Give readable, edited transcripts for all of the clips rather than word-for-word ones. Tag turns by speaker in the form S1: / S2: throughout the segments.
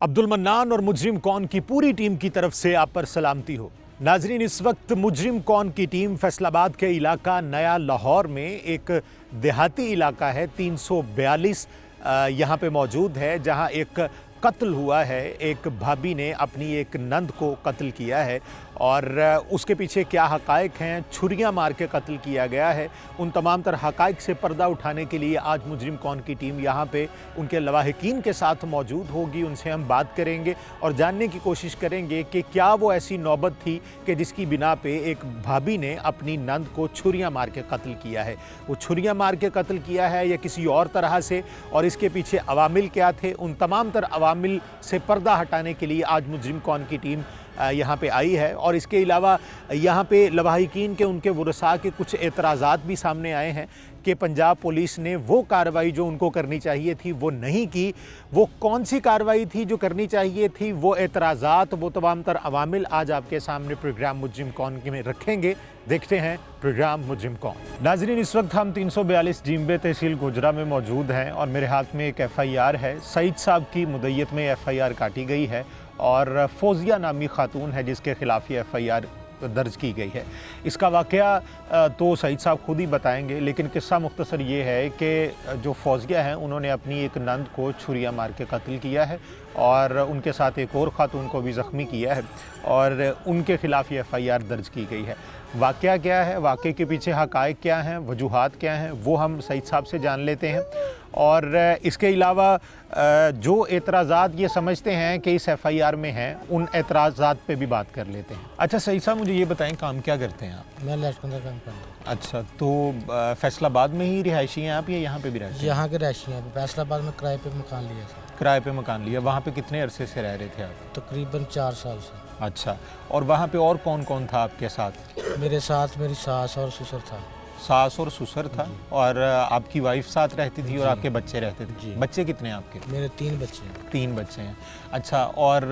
S1: Abdul mannan और मुजरिम कौन की पूरी टीम की तरफ से आप पर सलामती हो। नाजरीन, इस वक्त मुजरिम कौन की टीम फैसलाबाद के इलाका नया लाहौर में एक देहाती इलाका है 342 यहाँ पे मौजूद है, जहाँ एक कत्ल हुआ है। एक भाभी ने अपनी एक नंद को कत्ल किया है और उसके पीछे क्या हक़ाइक़ हैं, छुरियां मार के कत्ल किया गया है, उन तमाम तर हक़ाइक़ से पर्दा उठाने के लिए आज मुजरिम कौन की टीम यहाँ पे उनके लवाहिकीन के साथ मौजूद होगी। उनसे हम बात करेंगे और जानने की कोशिश करेंगे कि क्या वो ऐसी नौबत थी कि जिसकी बिना पे एक भाभी ने अपनी नंद को छुरियां मार के कत्ल किया है। वो छुरियां मार के कत्ल किया है या किसी और तरह से, और इसके पीछे अवामिल क्या थे, उन तमाम तर अवामिल से पर्दा हटाने के लिए आज मुजरिम कौन की टीम यहाँ पे आई है। और इसके अलावा यहाँ पे लवाहिकीन के उनके वरसा के कुछ एतराज़ात भी सामने आए हैं कि पंजाब पुलिस ने वो कार्रवाई जो उनको करनी चाहिए थी वो नहीं की। वो कौन सी कार्रवाई थी जो करनी चाहिए थी, वो एतराज़ात, वो तमाम तर अवामिल आज आपके सामने प्रोग्राम मुजरिम कौन में रखेंगे। देखते हैं प्रोग्राम मुजरिम कौन। नाज़रीन, इस वक्त हम 342 जिम्बे तहसील गुजरा में मौजूद हैं और मेरे हाथ में एक FIR है। सईद साहब की मुद्दत में FIR काटी गई है और फौजिया नामी खातून है जिसके खिलाफ ये FIR दर्ज की गई है। इसका वाक़या तो सईद साहब खुद ही बताएंगे, लेकिन किस्सा मुख्तसर ये है कि जो फौजिया हैं उन्होंने अपनी एक नंद को छुरियां मार के कत्ल किया है और उनके साथ एक और ख़ातून को भी ज़ख्मी किया है और उनके ख़िलाफ़ ये FIR दर्ज की गई है। वाक़या क्या है, वाक़े के पीछे हक़ाइक़ क्या हैं, वजूहात क्या हैं, वो हम सईद साहब से जान लेते हैं। और इसके अलावा जो एतराज़ात ये समझते हैं कि इस FIR में हैं, उन एतराज़ात पे भी बात कर लेते हैं। अच्छा सईद साहब, मुझे ये बताएं, काम क्या करते हैं आप?
S2: मैं लैट्रिन का काम करता हूँ।
S1: अच्छा, तो फैसलाबाद में ही रिहायशी हैं आप या यहाँ पे भी रहते हैं?
S2: यहाँ के रहायशी हैं। फैसलाबाद में किराए पे मकान लिया था।
S1: किराए पे मकान लिया। वहाँ पे कितने अरसे से रह रहे थे आप?
S2: तकरीबन 4 साल से।
S1: अच्छा, और वहाँ पे और कौन कौन था आपके साथ?
S2: मेरे साथ मेरी सास और ससुर था।
S1: सास और ससुर था और आपकी वाइफ साथ रहती थी और आपके बच्चे रहते थे?
S2: जी।
S1: बच्चे कितने हैं आपके?
S2: मेरे 3 बच्चे हैं।
S1: 3 बच्चे हैं। अच्छा, और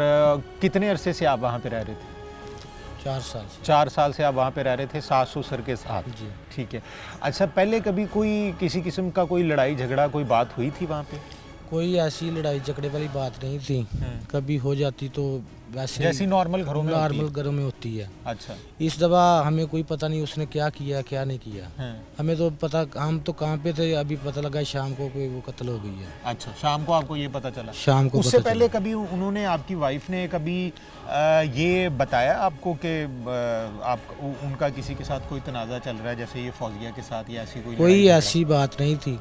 S1: कितने अरसे से आप वहाँ पे रह रहे थे?
S2: 4 साल से।
S1: 4 साल से आप वहाँ पे रह रहे थे सास ससुर के साथ?
S2: जी।
S1: ठीक है। अच्छा, पहले कभी कोई किसी किस्म का कोई लड़ाई झगड़ा कोई बात हुई थी वहाँ पे?
S2: कोई ऐसी लड़ाई झगड़े वाली बात नहीं थी। कभी हो जाती तो वैसे
S1: जैसी नॉर्मल घरों में
S2: नॉर्मल घरों में होती है।
S1: अच्छा।
S2: इस दफ़ा हमें कोई पता नहीं उसने क्या किया क्या नहीं किया। हमें तो पता, हम तो काम पे थे, अभी पता लगा शाम को कोई वो कत्ल हो गई है।
S1: अच्छा, शाम को आपको ये पता चला?
S2: शाम को।
S1: उससे पहले कभी उन्होंने, आपकी वाइफ ने कभी ये बताया आपको कि आप उनका किसी के साथ कोई तनाज़ा चल रहा है, जैसे ये फौजिया के साथ, या ऐसी
S2: कोई ऐसी बात नहीं थी।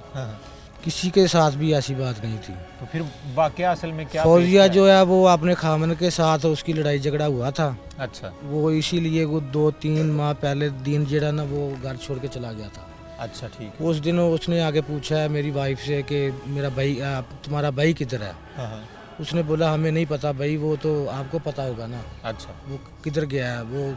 S2: किसी के साथ भी ऐसी बात नहीं थी।
S1: तो फिर वाकया असल में क्या?
S2: फौजिया जो है वो अपने खामन के साथ उसकी लड़ाई झगड़ा हुआ था।
S1: अच्छा।
S2: वो इसीलिए वो 2-3 माह पहले दिन जड़ा ना वो घर छोड़ के चला गया था।
S1: अच्छा, ठीक।
S2: उस दिन उसने आगे पूछा है मेरी वाइफ से कि मेरा भाई, तुम्हारा भाई किधर है? उसने बोला हमें नहीं पता भाई, वो तो आपको पता होगा ना।
S1: अच्छा।
S2: वो किधर गया है वो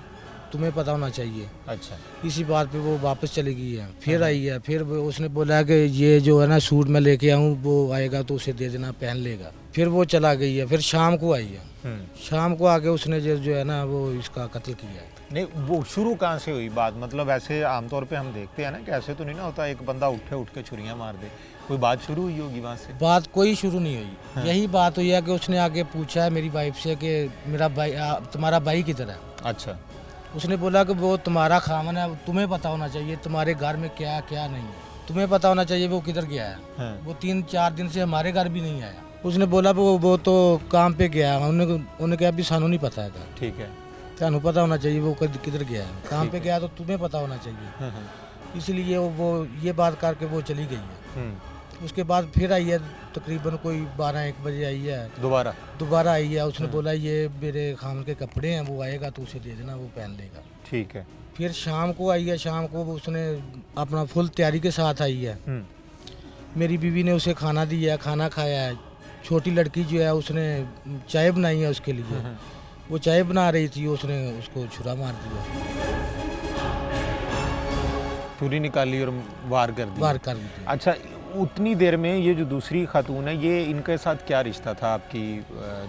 S2: तुम्हें पता होना चाहिए।
S1: अच्छा।
S2: इसी बात पे वो वापस चली गई है। फिर आई है, फिर उसने बोला कि ये जो है ना सूट मैं लेके आऊँ, वो आएगा तो उसे दे देना, पहन लेगा। फिर वो चला गई है। फिर शाम को आई है। शाम को आके उसने जो है ना वो इसका कत्ल किया है।
S1: नहीं, वो शुरू कहाँ से हुई बात? मतलब ऐसे आमतौर पे हम देखते हैं ना कि ऐसे तो नहीं ना होता एक बंदा उठ के छुरियाँ मार दे। कोई बात शुरू हुई होगी वहाँ से?
S2: बात कोई शुरू नहीं हुई। यही बात हुई है कि उसने आगे पूछा है मेरी वाइफ से कि मेरा भाई, तुम्हारा भाई किधर है?
S1: अच्छा।
S2: उसने बोला कि वो तुम्हारा खामन है, तुम्हें पता होना चाहिए तुम्हारे घर में क्या क्या नहीं है, तुम्हें पता होना चाहिए वो किधर गया है। वो 3-4 दिन से हमारे घर भी नहीं आया। उसने बोला वो तो काम पे गया। उन्होंने कहा अभी सानू नहीं पता है।
S1: ठीक है।
S2: सानू पता होना चाहिए वो किधर गया है। काम पे गया तो तुम्हें पता होना चाहिए। इसलिए वो ये बात करके वो चली गई है। उसके बाद फिर आई है, तकरीबन कोई 12-1 बजे आई है। दोबारा आई है। उसने बोला ये मेरे खामन के कपड़े हैं, वो आएगा तो उसे दे देना, वो पहन लेगा।
S1: ठीक है।
S2: फिर शाम को आई है। शाम को उसने अपना फुल तैयारी के साथ आई है। मेरी बीवी ने उसे खाना दिया, खाना खाया है। छोटी लड़की जो है उसने चाय बनाई है उसके लिए। वो चाय बना रही थी, उसने उसको छुरा मार दिया,
S1: छुरी निकाली और वार कर दिया। अच्छा, उतनी देर में ये जो दूसरी खातून है, ये इनके साथ क्या रिश्ता था आपकी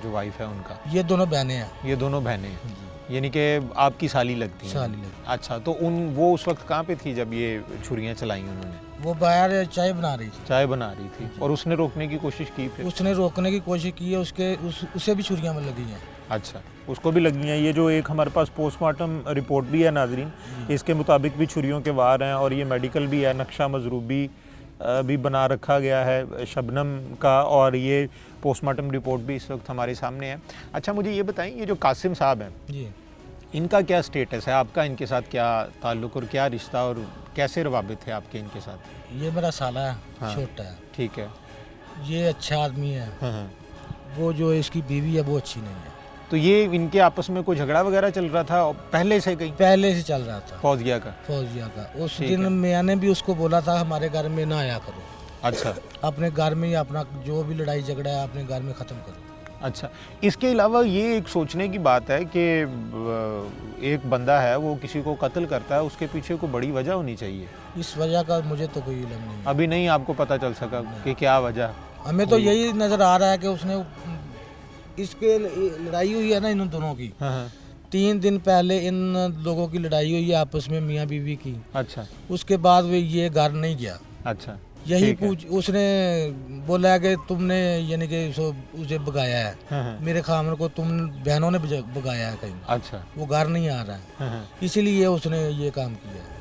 S1: जो वाइफ है उनका?
S2: ये दोनों बहनें हैं।
S1: ये दोनों बहनें हैं, यानी कि आपकी साली लगती हैं?
S2: साली लगती।
S1: अच्छा, तो वो उस वक्त कहाँ पे थी जब ये छुरियाँ चलाई उन्होंने?
S2: वो बाहर चाय बना रही थी।
S1: चाय बना रही थी और उसने रोकने की कोशिश की फिर?
S2: उसने रोकने की कोशिश की है, उसे भी छुरियां में लगी हैं।
S1: अच्छा, उसको भी लगी हैं। ये जो एक हमारे पास पोस्टमार्टम रिपोर्ट भी है नाजरीन, इसके मुताबिक भी छुरियों के वार हैं और ये मेडिकल भी है, नक्शा मजरूबी भी बना रखा गया है शबनम का, और ये पोस्टमार्टम रिपोर्ट भी इस वक्त हमारे सामने है। अच्छा, मुझे ये बताएं, ये जो कासिम साहब हैं
S2: जी,
S1: इनका क्या स्टेटस है, आपका इनके साथ क्या ताल्लुक़ और क्या रिश्ता और कैसे रवाबित है आपके इनके साथ?
S2: ये मेरा साला है,
S1: हाँ।
S2: छोटा है।
S1: ठीक है।
S2: ये अच्छा आदमी है।
S1: हाँ।
S2: वो जो इसकी बीवी है वो अच्छी नहीं है।
S1: तो ये इनके आपस में कोई झगड़ा वगैरह चल रहा था पहले से कहीं?
S2: पहले से चल रहा था
S1: फौजिया का?
S2: फौजिया का। उस
S1: ठीक
S2: दिन
S1: है।
S2: मैंने भी उसको बोला था हमारे घर में ना आया करो,
S1: अच्छा
S2: अपने घर में ही अपना जो भी लड़ाई झगड़ा है अपने घर में ख़त्म करो।
S1: अच्छा। इसके अलावा ये एक सोचने की बात है कि एक बंदा है वो किसी को कत्ल करता है, उसके पीछे कोई बड़ी वजह होनी चाहिए।
S2: इस वजह का मुझे तो कोई इल्म नहीं है।
S1: अभी नहीं आपको पता चल सका कि क्या वजह?
S2: हमें तो यही नज़र आ रहा है कि उसने इसके लड़ाई हुई है ना इन दोनों की।
S1: हाँ।
S2: 3 दिन पहले इन लोगों की लड़ाई हुई है आपस में, मियाँ बीवी की।
S1: अच्छा
S2: उसके बाद वे ये घर नहीं गया।
S1: अच्छा।
S2: यही
S1: ठीक है।
S2: पूछ उसने बोला है कि तुमने यानी कि उसे भगाया है,
S1: हाँ।
S2: मेरे खामन को तुम बहनों ने भगाया है कहीं।
S1: अच्छा।
S2: वो घर नहीं आ रहा है,
S1: हाँ।
S2: इसीलिए उसने ये काम किया है।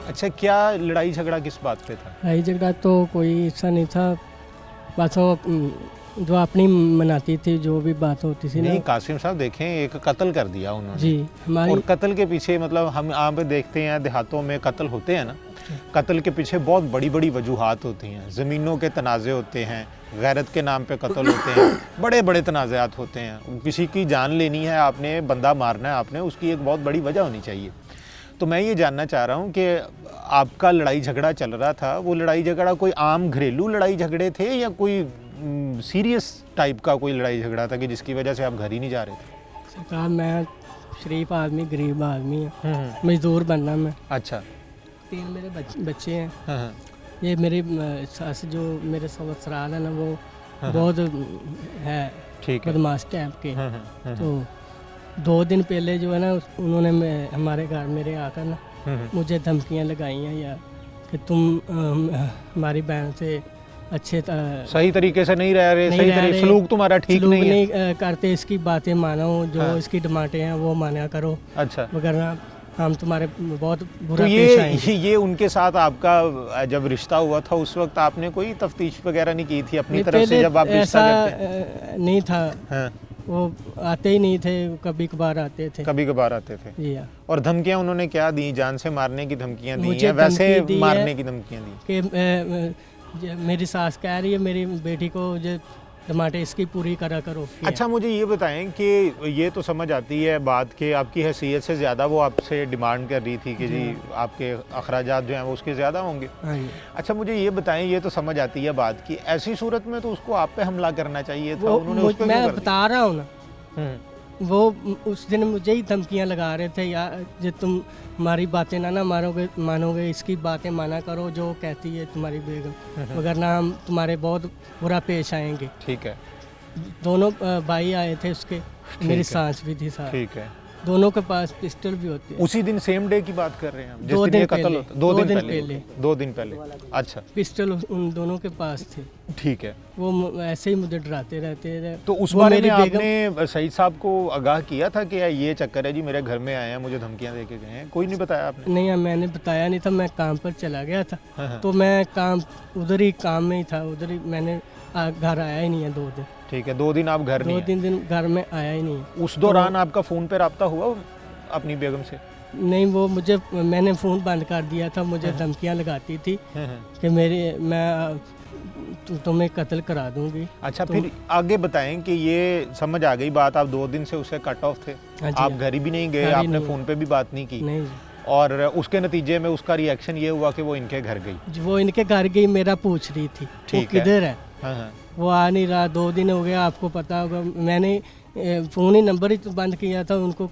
S1: अच्छा, क्या लड़ाई झगड़ा किस बात पे था?
S3: लड़ाई झगड़ा तो कोई ऐसा नहीं था, बस वो जो अपनी मनाती थी, जो भी बात होती थी ना।
S1: नहीं कासिम साहब, देखें एक कत्ल कर दिया उन्होंने
S3: जी, हमारी
S1: और कत्ल के पीछे मतलब हम यहाँ पे देखते हैं देहातों में कत्ल होते हैं ना, कत्ल के पीछे बहुत बड़ी बड़ी वजूहात होती हैं। ज़मीनों के तनाज़े होते हैं, गैरत के नाम पे कत्ल होते हैं, बड़े बड़े तनाज़ात होते हैं। किसी की जान लेनी है आपने, बंदा मारना है आपने, उसकी एक बहुत बड़ी वजह होनी चाहिए। तो मैं ये जानना चाह रहा हूँ कि आपका लड़ाई झगड़ा चल रहा था, वो लड़ाई झगड़ा कोई आम घरेलू लड़ाई झगड़े थे या कोई सीरियस टाइप का कोई लड़ाई झगड़ा था कि जिसकी वजह से आप घर ही नहीं जा रहे थे?
S3: सरकार, मैं शरीफ आदमी, गरीब आदमी है, मजदूर बनना मैं।
S1: अच्छा।
S3: 3 मेरे बच्चे हैं।
S1: हाँ।
S3: ये मेरी सास जो मेरे ससुराल है ना, वो बहुत है
S1: ठीक है।
S3: बदमाश टाइप के।
S1: हाँ।
S3: तो 2 दिन पहले जो है ना उन्होंने हमारे घर मेरे आकर ना मुझे धमकियां लगाई हैं, या कि तुम हमारी बहन से अच्छे
S1: सही तरीके से नहीं रह रहे,
S3: नहीं
S1: सही
S3: रह
S1: तरीके
S3: रहे,
S1: सलूक तुम्हारा ठीक
S3: सलूक
S1: नहीं है।
S3: नहीं करते, इसकी बातें मानो, जो
S1: हाँ।
S3: इसकी डिमांडें हैं वो माना करो,
S1: अच्छा।
S3: वगैरह हम तुम्हारे बहुत
S1: तो
S3: बुरा पेश आएंगे।
S1: ये उनके साथ आपका जब रिश्ता हुआ था उस वक्त आपने कोई तफ्तीश वगैरह नहीं की थी अपनी
S3: नहीं,
S1: तरफ से
S3: पहले
S1: जब आप रिश्ता
S3: ऐसा
S1: करते?
S3: नहीं था।
S1: हाँ।
S3: वो आते ही नहीं थे, कभी कभार आते थे।
S1: कभी कभार आते थे।
S3: जी हाँ।
S1: और धमकियां उन्होंने क्या दी? जान से मारने की धमकियां दी
S3: मुझे
S1: या वैसे
S3: धमकी दी
S1: मारने
S3: है
S1: की धमकियां दी?
S3: कि मेरी सास कह रही है मेरी बेटी को जो टमाटे इसकी पूरी करा करो।
S1: अच्छा, मुझे ये बताएं कि ये तो समझ आती है बात कि आपकी हैसियत से ज़्यादा वो आपसे डिमांड कर रही थी कि जी आपके अखराजात जो हैं वो उसके ज़्यादा होंगे।
S3: हाँ जी।
S1: अच्छा, मुझे ये बताएं, ये तो समझ आती है बात की, ऐसी सूरत में तो उसको आप पे हमला करना चाहिए था, उन्होंने उस पे क्यों
S3: मैं
S1: कर दिया?
S3: बता रहा हूँ ना,
S1: हम्म।
S3: वो उस दिन मुझे ही धमकियां लगा रहे थे, यार जो तुम हमारी बातें ना मानोगे, इसकी बातें माना करो जो कहती है तुम्हारी बेगम, वगरना हम तुम्हारे बहुत बुरा पेश आएंगे।
S1: ठीक है।
S3: दोनों भाई आए थे उसके, मेरी सास भी थी साथ।
S1: ठीक है।
S3: दोनों के पास पिस्टल भी होती है।
S1: उसी दिन सेम डे की बात कर रहे हैं हम, जिस
S3: 2
S1: दिन
S3: दिन
S1: ये कत्ल
S3: पहले,
S1: होता? 2 दिन
S3: पहले।
S1: 2 दिन पहले। अच्छा।
S3: पिस्टल उन दोनों के पास थे।
S1: ठीक है।
S3: वो ऐसे ही मुझे डराते रहते थे।
S1: तो उस
S3: वो
S1: बारे में
S3: मेरी बेगम-
S1: आपने सईद साहब को आगाह किया था कि ये चक्कर है जी, मेरे घर में आए हैं, मुझे धमकियां दे के गए हैं? कोई नहीं बताया आपने?
S3: नहीं, मैंने बताया नहीं था, मैं काम पर चला गया था।
S1: हाँ।
S3: तो मैं उधर ही काम में ही था, उधर ही मैंने घर आया ही नहीं है 2 दिन।
S1: ठीक है, 2 दिन आप घर नहीं
S3: 2-3 दिन घर में आया ही नहीं है।
S1: उस दौरान आपका फ़ोन पे रब्ता हुआ अपनी बेगम से?
S3: नहीं, वो मैंने फ़ोन बंद कर दिया था, मुझे धमकियां लगाती थी कि मैं तुम्हें कत्ल करा दूंगी।
S1: अच्छा, फिर आगे बताएं कि ये समझ आ गई बात, आप 2 दिन से उससे कट ऑफ थे,
S3: हाँ जी,
S1: आप घर ही भी नहीं गए,
S3: घर ही
S1: आपने
S3: नहीं।
S1: फ़ोन पे भी बात नहीं की,
S3: नहीं जी।
S1: और उसके नतीजे में उसका रिएक्शन ये हुआ कि वो इनके घर गई।
S3: वो इनके घर गई, मेरा पूछ रही थी वो
S1: ठीक है।
S3: किधर है।
S1: हाँ।
S3: वो आ नहीं रहा, 2 दिन हो गया, आपको पता होगा। मैंने फ़ोन ही नंबर ही बंद किया था उनको,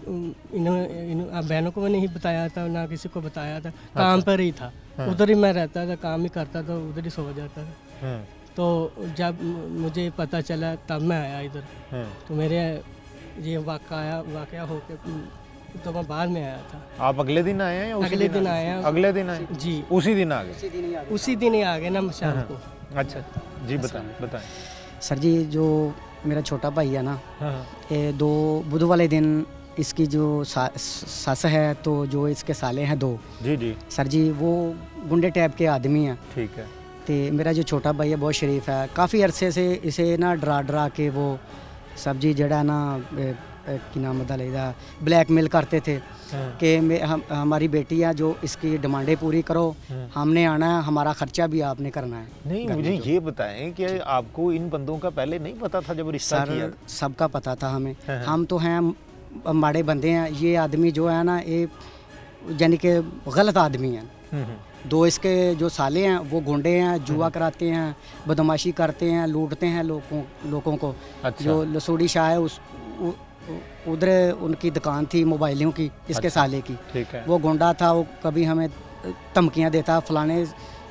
S3: बहनों को नहीं बताया था, ना किसी को बताया था। काम पर ही था, उधर ही मैं रहता था, काम ही करता था, उधर ही सो जाता था। तो जब मुझे पता चला तब मैं आया इधर। तो मेरे ये वाक़या होके तो मैं बाद में आया था।
S1: आप अगले दिन आए हैं या उसी
S3: अगले दिन आए हैं।
S1: अगले दिन आए?
S3: जी
S1: उसी दिन आ गए?
S3: उसी दिन ही आ गए ना शाम को।
S1: अच्छा जी, बताएं बताएं।
S4: सर जी, जो मेरा छोटा भाई है ना,
S1: हाँ
S4: ये 2 बुध वाले दिन इसकी जो सस है, तो जो इसके साले हैं 2,
S1: जी जी,
S4: सर जी वो गुंडे टाइप के आदमी हैं।
S1: ठीक है।
S4: तो मेरा जो छोटा भाई है बहुत शरीफ है। काफ़ी अरसे से इसे ना डरा के वो सब जी जड़ा ना कि नाम बता लेगा ब्लैकमेल करते थे
S1: हाँ।
S4: कि हमारी बेटी है, जो इसकी डिमांडें पूरी करो,
S1: हाँ।
S4: हमने आना है, हमारा खर्चा भी आपने करना है।
S1: नहीं, मुझे ये बताएं कि आपको इन बंदों का पहले नहीं पता था जब रिश्ता किया?
S4: सर सबका पता था हमें।
S1: हाँ।
S4: हम तो हैं माड़े बंदे हैं। ये आदमी जो है ना, ये यानी कि गलत आदमी है। 2 इसके जो साले हैं वो गुंडे हैं, जुआ कराते हैं, बदमाशी करते हैं, लूटते हैं लोगों को।
S1: अच्छा।
S4: जो लसूड़ी शाह है उधर उनकी दुकान थी मोबाइलों की, इसके
S1: अच्छा।
S4: साले की।
S1: ठीक है।
S4: वो गुंडा था, वो कभी हमें धमकियां देता, फलाने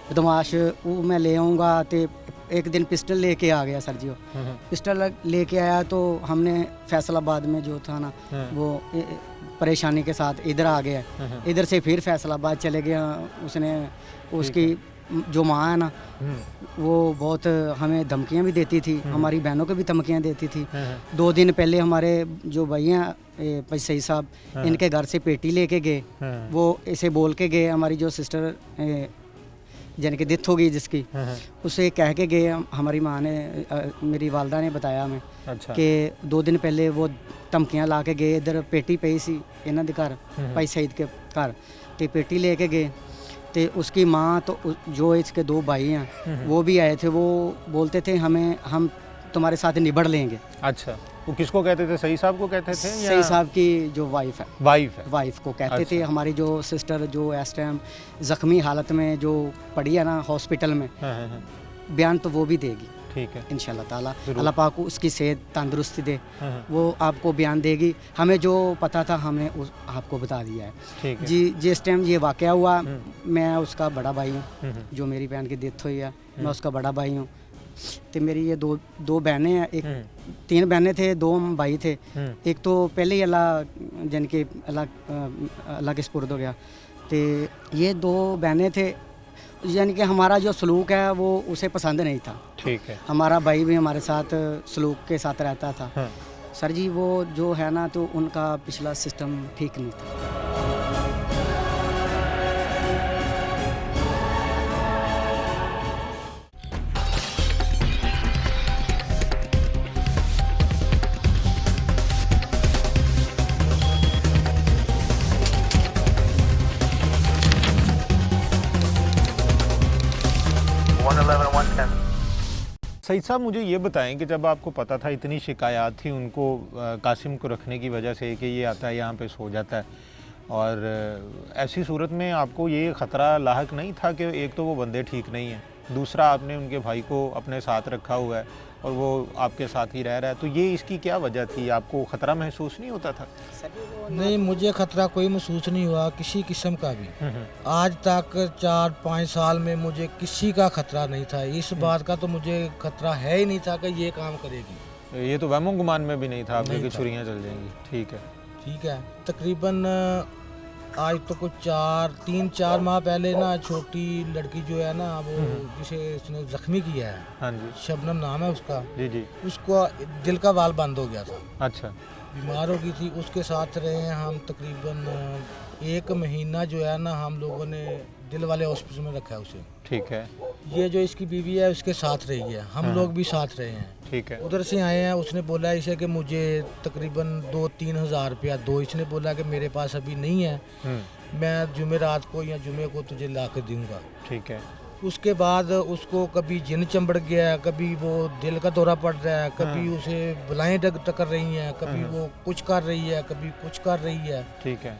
S4: बदमाश वो मैं ले आऊँगा। तो एक दिन पिस्टल लेके आ गया सर जी। वो पिस्टल लेके आया तो हमने फैसलाबाद में जो था ना, वो परेशानी के साथ इधर आ गया। इधर से फिर फैसलाबाद चले गया। उसने उसकी जो माँ है ना, वो बहुत हमें धमकियां भी देती थी, हमारी बहनों को भी धमकियां देती थी। 2 दिन पहले हमारे जो भाई हैं सही साहब, इनके घर से पेटी लेके गए। वो इसे बोल के गए, हमारी जो सिस्टर यानी कि डेथ हो गई जिसकी, उसे कह के गए। हमारी माँ ने मेरी वालदा ने बताया हमें।
S1: अच्छा।
S4: कि 2 दिन पहले वो धमकियां ला के गए। इधर पेटी पई सी इन्हों के घर, भाई सईद के घर, तो पेटी लेके गए। तो उसकी माँ तो जो इसके 2 भाई हैं वो भी आए थे। वो बोलते थे हम तुम्हारे साथ निबड़ लेंगे।
S1: अच्छा, वो किसको कहते थे? सही साहब को कहते थे या
S4: सही साहब की जो वाइफ है, वाइफ को कहते थे।
S1: अच्छा।
S4: हमारी जो सिस्टर जो इस टाइम ज़ख्मी हालत में जो पड़ी है ना हॉस्पिटल में, बयान तो वो भी देगी।
S1: ठीक है,
S4: इंशाल्लाह ताला। अल्लाह पाक को उसकी सेहत तंदुरुस्ती दे, वो आपको बयान देगी। हमें जो पता था हमने आपको बता दिया है।
S1: ठीक है।
S4: जी, जिस टाइम ये वाक़या हुआ, मैं उसका बड़ा भाई हूँ। जो मेरी बहन की डेथ हुई है, मैं उसका बड़ा भाई हूँ। तो मेरी ये दो बहनें हैं। एक 3 बहनें थे, 2 भाई थे। एक तो पहले ही अल्लाह यानी कि अल्लाह के सुपुर्द हो गया। तो ये 2 बहनें थे, यानी कि हमारा जो सलूक है वो उसे पसंद नहीं था।
S1: ठीक है।
S4: हमारा भाई भी हमारे साथ सलूक के साथ रहता था। सर जी वो जो है ना, तो उनका पिछला सिस्टम ठीक नहीं था।
S1: सईद साहब, मुझे ये बताएं कि जब आपको पता था, इतनी शिकायत थी उनको कासिम को रखने की वजह से कि ये आता है यहाँ पे सो जाता है, और ऐसी सूरत में आपको ये ख़तरा लाहक नहीं था कि एक तो वो बंदे ठीक नहीं हैं, दूसरा आपने उनके भाई को अपने साथ रखा हुआ है और वो आपके साथ ही रह रहा है, तो ये इसकी क्या वजह थी? आपको ख़तरा महसूस नहीं होता था?
S2: नहीं, मुझे खतरा कोई महसूस नहीं हुआ किसी किस्म का भी। आज तक 4-5 साल में मुझे किसी का खतरा नहीं था। इस बात का तो मुझे खतरा है ही नहीं था कि ये काम करेगी।
S1: ये तो वहमो गुमान में भी नहीं था आपके कि छुरियाँ चल जाएंगी। ठीक है।
S2: तकरीबन आज तो कुछ 3-4 माह पहले ना, छोटी लड़की जो है ना, वो जिसे उसने जख्मी किया है,
S1: हाँ जी,
S2: शबनम नाम है उसका।
S1: जी।
S2: उसको दिल का वाल बंद हो गया था,
S1: अच्छा।
S2: बीमार हो गई थी। उसके साथ रहे हैं हम तकरीबन 1 महीना जो है ना, हम लोगों ने दिल वाले हॉस्पिटल में रखा है उसे।
S1: ठीक है।
S2: ये जो इसकी बीवी है उसके साथ रही है, हम लोग भी साथ रहे हैं।
S1: ठीक है।
S2: उधर से आए हैं, उसने बोला इसे कि मुझे तकरीबन 2-3 हज़ार रुपया दो। इसने बोला कि मेरे पास अभी नहीं है, मैं जुमेरात को या जुमे को तुझे ला कर दूँगा।
S1: ठीक है।
S2: उसके बाद उसको कभी जिन चंबड़ गया, कभी वो दिल का दौरा पड़ रहा है, कभी उसे बलाएं टकर रही हैं, कभी वो कुछ कर रही है, कभी कुछ कर रही है।
S1: ठीक है।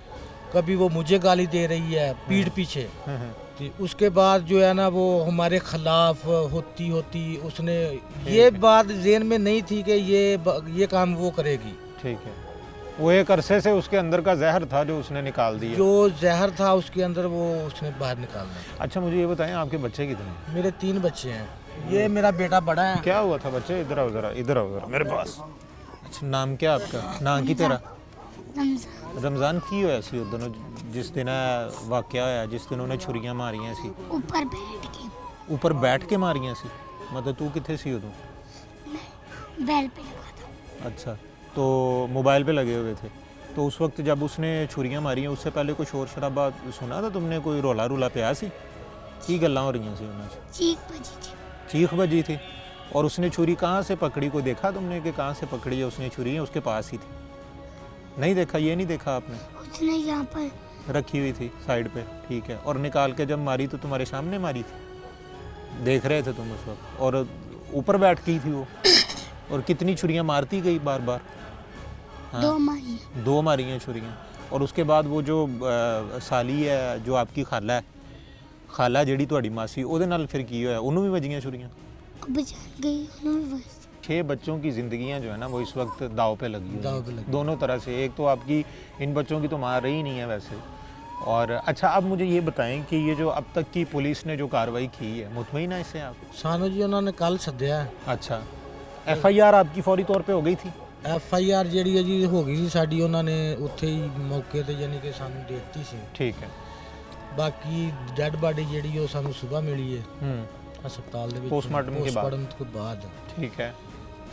S2: कभी वो मुझे गाली दे रही है पीठ पीछे। उसके बाद जो है ना, वो हमारे खिलाफ होती उसने ये बात ज़हन में नहीं थी कि ये काम वो करेगी।
S1: ठीक है। वो एक अरसे से उसके अंदर का जहर था जो उसने निकाल दिया।
S2: जो जहर था उसके अंदर वो उसने बाहर निकालना।
S1: अच्छा, मुझे ये बताएं, आपके बच्चे कितने?
S2: मेरे 3 बच्चे हैं। ये मेरा बेटा बड़ा है।
S1: क्या हुआ था बच्चे? इधर आओ जरा मेरे पास। अच्छा, नाम क्या आपका? नाम की तेरा?
S5: रमजान
S1: रमज़ान की होया सी उदन जिस दिन वाकया होया जिस दिन उन्हें छुरियां मारियां सी
S5: ऊपर बैठ के
S1: मारियां सी मतलब तू कित्थे सी उदों
S5: बैल पे लगा था।
S1: अच्छा तो मोबाइल पे लगे हुए थे तो उस वक्त जब उसने छुरियां मारी उससे पहले कोई शोर शराबा सुना था तुमने कोई रोला रूला पिया सी की गल्लां हो रही सी उन्हां च चीख बजी थी और उसने छुरी कहाँ से पकड़ी कोई देखा तुमने कि कहाँ से पकड़ी है उसने छुरी है उसके पास ही थी नहीं देखा ये नहीं देखा आपने
S5: उसने यहाँ पर
S1: रखी हुई थी साइड पे ठीक है और निकाल के जब मारी तो तुम्हारे सामने मारी थी देख रहे थे तुम उस वक्त और ऊपर बैठ गई थी वो और कितनी छुरियां मारती गई बार बार
S5: दो
S1: मारी हैं छुरियां और उसके बाद वो जो साली है जो आपकी खाला है खाला ਜਿਹੜੀ ਤੁਹਾਡੀ ਮਾਸੀ ਉਹਦੇ ਨਾਲ फिर की होया ਉਹਨੂੰ भी वजियां छुरियां
S5: अब जान गई उन्होंने बस
S1: 6 बच्चों की ज़िंदगियां जो है ना वो इस वक्त दाव पे लगी हुई
S2: दाव
S1: हैं।
S2: पे लगी।
S1: दोनों तरह से एक तो आपकी इन बच्चों की तो मार रही नहीं है वैसे और अच्छा अब मुझे ये बताएं कि ये जो अब तक की पुलिस ने जो कार्रवाई की है मुतमईन है इससे आप
S2: सानू जी उन्होंने कल सद्या
S1: अच्छा FIR आपकी फौरी तौर पे हो गई थी
S2: FIR ਜਿਹੜੀ ਹੈ ਜੀ ਹੋ ਗਈ ਸੀ ਸਾਡੀ ਉਹਨਾਂ ਨੇ ਉੱਥੇ ਹੀ ਮੌਕੇ ਤੇ ਯਾਨੀ ਕਿ ਸਾਨੂੰ ਦੇ ਦਿੱਤੀ ਸੀ
S1: ठीक है
S2: ਬਾਕੀ ਡੈੱਡ ਬਾਡੀ ਜਿਹੜੀ ਉਹ ਸਾਨੂੰ ਸਵੇਰ ਮਿਲੀ ਹੈ ਹਸਪਤਾਲ ਦੇ ਵਿੱਚ
S1: Postmortem के बाद।
S2: Postmortem ਤੋਂ ਬਾਅਦ
S1: ठीक है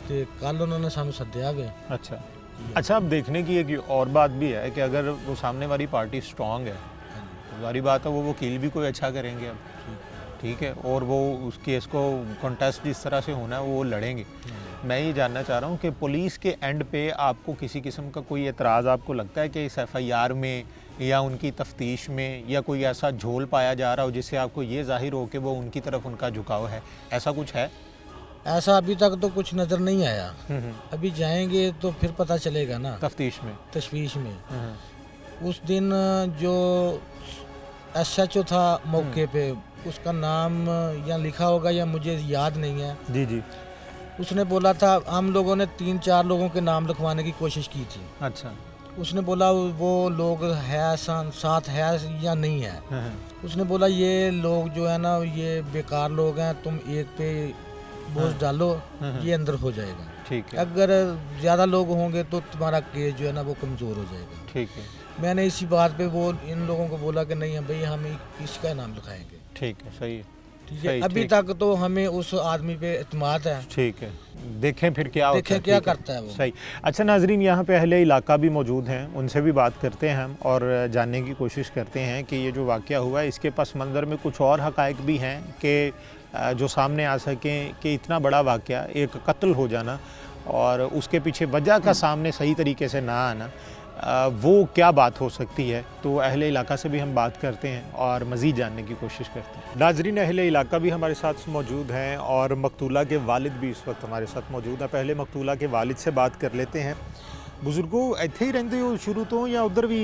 S2: ਤੇ ਕੱਲ ਉਹਨਾਂ ਨੇ ਸਾਨੂੰ ਸੱਦਿਆ ਵੇ
S1: अच्छा अच्छा अब देखने की एक और बात भी है कि अगर वो सामने वाली पार्टी स्ट्रांग है तो सारी बात है वो वकील भी कोई अच्छा करेंगे अब ठीक है और वो उस केस को कॉन्टेस्ट जिस तरह से होना है वो लड़ेंगे मैं ये जानना चाह रहा हूँ कि पुलिस के एंड पे आपको किसी किस्म का कोई एतराज़ आपको लगता है कि इस FIR में या उनकी तफ्तीश में या कोई ऐसा झोल पाया जा रहा हो जिससे आपको ये जाहिर हो कि वो उनकी तरफ उनका झुकाव है ऐसा कुछ है
S2: ऐसा अभी तक तो कुछ नज़र नहीं आया अभी जाएंगे तो फिर पता चलेगा ना
S1: तफ्तीश में
S2: तशवीश में उस दिन जो SHO था मौके पे उसका नाम या लिखा होगा या मुझे याद नहीं है
S1: जी जी
S2: उसने बोला था हम लोगों ने 3-4 लोगों के नाम लिखवाने की कोशिश की थी
S1: अच्छा
S2: उसने बोला वो लोग है साथ है या नहीं है उसने बोला ये लोग जो है ना ये बेकार लोग हैं तुम एक पे बोझ डालो ये अंदर हो जाएगा
S1: ठीक है
S2: अगर ज़्यादा लोग होंगे तो तुम्हारा केस जो है ना वो कमज़ोर हो जाएगा
S1: ठीक है
S2: मैंने इसी बात पे वो इन लोगों को बोला कि नहीं भाई हम इसका नाम लिखाएंगे
S1: ठीक है सही है
S2: ठीक है
S1: सही,
S2: अभी
S1: ठीक।
S2: तक तो हमें उस आदमी पे इत्मीनान है
S1: ठीक है देखें फिर क्या होता
S2: देखें
S1: है
S2: क्या
S1: ठीक है।
S2: करता है वो
S1: सही अच्छा नाजरीन यहाँ पे अहले इलाका भी मौजूद हैं उनसे भी बात करते हैं हम और जानने की कोशिश करते हैं कि ये जो वाक़या हुआ है इसके पस मंज़र में कुछ और हक़ाइक़ भी हैं कि जो सामने आ सकें कि इतना बड़ा वाक़या एक कत्ल हो जाना और उसके पीछे वजह का सामने सही तरीके से ना आना वो क्या बात हो सकती है तो अहले इलाका से भी हम बात करते हैं और मज़ीद जानने की कोशिश करते हैं नाजरीन अहले इलाका भी हमारे साथ मौजूद हैं और मकतूला के वालिद भी इस वक्त हमारे साथ मौजूद हैं पहले मकतूला के वालिद से बात कर लेते हैं बुजुर्गो ਇੱਥੇ ਹੀ ਰਹਿੰਦੇ ਹੋ ਸ਼ੁਰੂ ਤੋਂ ਜਾਂ ਉਧਰ ਵੀ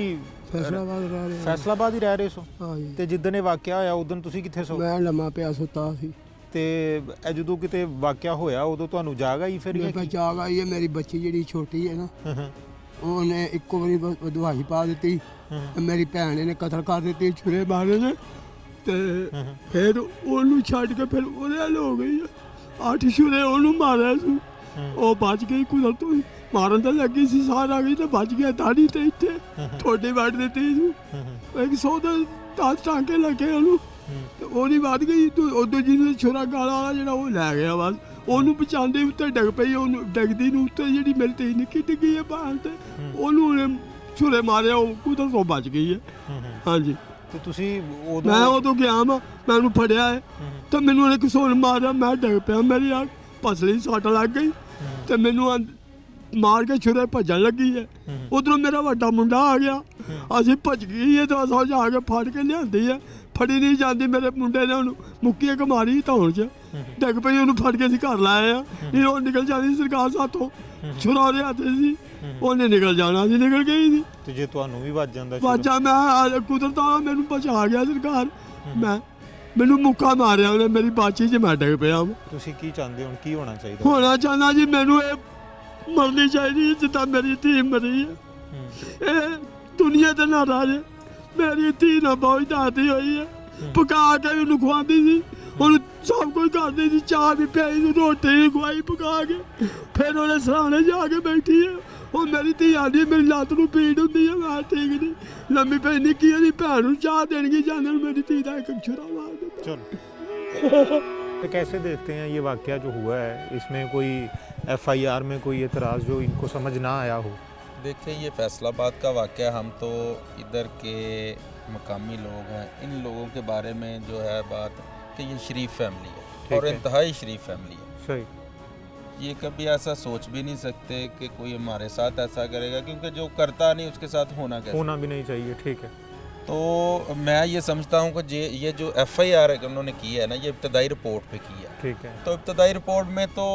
S6: ਫੈਸਲਾਬਾਦ ਰਹਿ ਰਹੇ
S1: ਫੈਸਲਾਬਾਦ ਹੀ ਰਹਿ ਰਹੇ ਸੋ
S6: ਹਾਂ ਜੀ
S1: ਤੇ ਜਿੱਦਣ ਇਹ ਵਾਕਿਆ ਹੋਇਆ ਉਦੋਂ ਤੁਸੀਂ ਕਿੱਥੇ ਸੋ
S6: ਮੈਂ ਲੰਮਾ ਪਿਆ ਸੁੱਤਾ ਸੀ
S1: ਤੇ ਇਹ ਜਦੋਂ ਕਿਤੇ ਵਾਕਿਆ ਹੋਇਆ ਉਦੋਂ ਤੁਹਾਨੂੰ ਜਾਗ ਆਈ ਫਿਰ
S6: ਮੈਂ
S1: ਜਾਂ ਕੀ?
S6: ਜਾਗ ਆਈ ਹੈ ਮੇਰੀ ਬੱਚੀ ਜਿਹੜੀ ਛੋਟੀ ਹੈ ਨਾ
S1: ਹਾਂ
S6: ਉਹਨੇ ਇੱਕੋ ਵਾਰੀ ਦਵਾਈ ਪਾ ਦਿੱਤੀ ਤੇ ਮੇਰੀ ਭੈਣ ਨੇ ਕਤਲ ਕਰ ਦਿੱਤੀ ਛੁਰੇ ਮਾਰੇ ਨੇ ਤੇ ਫਿਰ ਉਹਨੂੰ ਛੱਡ ਕੇ ਫਿਰ ਉਹਦੇ ਨਾਲ ਹੋ ਗਈ 8 ਛੁਰੇ ਉਹਨੂੰ ਮਾਰਿਆ ਸੀ ਉਹ ਬਚ ਗਈ ਕੁਦਰਤ ਤੋਂ ਹੀ। ਮਾਰਨ ਤਾਂ ਲੱਗੀ ਸੀ ਸਾਰ ਆ ਗਈ ਤੇ ਬਚ ਗਿਆ ਦਾੜੀ ਤੇ ਇੱਥੇ ਠੋਡੀ ਵੱਢ ਦਿੱਤੀ ਸੀ 100 ਦੇ 10 ਟਾਂਕੇ ਲੱਗੇ ਉਹਨੂੰ ਤੇ ਉਹਦੀ ਵੱਧ ਗਈ ਉਦੋਂ ਜਿਹਨੇ ਛੁਰਾ ਗਾਲਾ ਵਾਲਾ ਜਿਹੜਾ ਉਹ ਲੈ ਗਿਆ ਬਸ ਉਹਨੂੰ ਬਚਾਉਂਦੇ ਉੱਤੇ ਡਿੱਗ ਪਈ ਉਹਨੂੰ ਡਿੱਗਦੀ ਨੂੰ ਉੱਤੇ ਜਿਹੜੀ ਮੇਰੀ ਧੀ ਨਿੱਕੀ ਡਿੱਗੀ ਹੈ ਬਾਹਰ ਤੇ ਉਹਨੂੰ ਉਹਨੇ ਛੁਰੇ ਮਾਰਿਆ ਉਹ ਕੁਦਰਤ ਤੋਂ ਬਚ ਗਈ ਹੈ ਹਾਂਜੀ
S1: ਤੇ ਤੁਸੀਂ
S6: ਮੈਂ
S1: ਉਦੋਂ
S6: ਉਦੋਂ ਗਿਆ ਮੈਂ ਉਹਨੂੰ ਫੜਿਆ ਹੈ ਤੇ ਮੈਨੂੰ ਉਹਨੇ ਕਿਸੋਂ ਮਾਰਿਆ ਮੈਂ ਡਿੱਗ ਪਿਆ ਮੇਰੀ ਆ ਪਸਲੀ ਸੱਟ ਲੱਗ ਗਈ ਤੇ ਮੈਨੂੰ ਮਾਰ ਕੇ ਛੁਰੇ ਭੱਜਣ ਲੱਗੀ ਹੈ ਉਧਰੋਂ ਮੇਰਾ ਵੱਡਾ ਮੁੰਡਾ ਆ ਗਿਆ ਅਸੀਂ ਭੱਜ ਗਏ ਤੇ ਅਸਾਂ ਜਾ ਕੇ ਫੜ ਕੇ ਲਿਆਂਦੀ ਹੈ ਫੜੀ ਨਹੀਂ ਜਾਂਦੀ ਮੇਰੇ ਮੁੰਡੇ ਨੇ ਉਹਨੂੰ ਮੁੱਕੀ ਇੱਕ ਮਾਰੀ ਧੌਣ 'ਚ ਡਿੱਗ ਪਈ ਉਹਨੂੰ ਫੜ ਕੇ ਅਸੀਂ ਘਰ ਲਾਏ ਆ ਨਹੀਂ ਉਹ ਨਿਕਲ ਜਾਂਦੀ ਸਰਕਾਰ ਸਾਥੋਂ ਛੁਰਾ ਉਹਦੇ ਹੱਥ ਸੀ ਉਹਨੇ ਨਿਕਲ ਜਾਣਾ ਸੀ ਨਿਕਲ ਗਈ ਸੀ
S1: ਤੇ ਜੇ ਤੁਹਾਨੂੰ ਵੀ ਵੱਜ ਜਾਂਦਾ ਸ਼ੁਰੂ-
S6: ਬਾਜਾ ਮੈਂ ਕੁਦਰਤ ਆ ਮੈਨੂੰ ਬਚਾ ਗਿਆ ਸਰਕਾਰ ਮੈਨੂੰ ਮੁੱਕਾ ਮਾਰਿਆ ਉਹਨੇ ਮੇਰੀ ਬਾਚੀ 'ਚ ਮੈਂ ਡਿੱਗ ਪਿਆ
S1: ਤੁਸੀਂ ਕੀ ਚਾਹੁੰਦੇ ਹੋ ਹੁਣ ਕੀ ਹੋਣਾ ਚਾਹੀਦਾ
S6: ਹੋਣਾ ਚਾਹੁੰਦਾ ਜੀ ਮੈਨੂੰ ਇਹ ਮਰਨੀ ਚਾਹੀਦੀ ਜਿੱਦਾਂ ਮੇਰੀ ਧੀ ਮਰੀ ਹੈ ਇਹ ਦੁਨੀਆ ਤੇ ਨਾ ਰਾਜੇ ਮੇਰੀ ਧੀ ਨਾ ਬਹੁਤ ਦਾਤੀ ਹੋਈ ਹੈ ਪਕਾ ਕੇ ਉਹਨੂੰ ਖਵਾਉਂਦੀ ਸੀ ਉਹਨੂੰ ਸਭ ਕੁਝ ਕਰਦੀ ਸੀ ਚਾਹ ਵੀ ਪਿਆਈ ਸੀ ਰੋਟੀ ਵੀ ਖਵਾਈ ਪਕਾ ਕੇ ਫਿਰ ਉਹਨੇ ਸਰਾਣੇ ਜਾ ਕੇ ਬੈਠੀ ਹੈ ਹੁਣ ਮੇਰੀ ਧੀ ਆਂਦੀ ਮੇਰੀ ਲੱਤ ਨੂੰ ਪੀੜ ਹੁੰਦੀ ਹੈ, ਮੈਂ ਠੀਕ ਨਹੀਂ, ਲੰਮੀ ਪਈ ਨਿੱਕੀ ਉਹਦੀ ਭੈਣ ਨੂੰ ਚਾਹ ਦੇਣਗੀ, ਜਾਂਦੇ ਨੂੰ ਮੇਰੀ ਧੀ ਦਾ ਇੱਕ ਛੁਰਾ मार ਦਿੱਤਾ।
S1: चलो तो कैसे देखते हैं ये वाकया जो हुआ है, इसमें कोई FIR में कोई एतराज़ जो इनको समझ ना आया हो?
S7: देखिए ये फैसलाबाद का वाक़या, हम तो इधर के मकामी लोग हैं, इन लोगों के बारे में जो है बात कि ये शरीफ फैमिली है और
S1: है।
S7: इंतहाई शरीफ फैमिली है।
S1: सही।
S7: ये कभी ऐसा सोच भी नहीं सकते कि कोई हमारे साथ ऐसा करेगा, क्योंकि जो करता नहीं उसके साथ होना कैसे।
S1: होना भी नहीं चाहिए, ठीक है।
S7: तो मैं ये समझता हूँ कि ये जो FIR उन्होंने की है ना, ये इब्तदाई रिपोर्ट पे की है।
S1: ठीक है।
S7: तो इब्तदाई रिपोर्ट में तो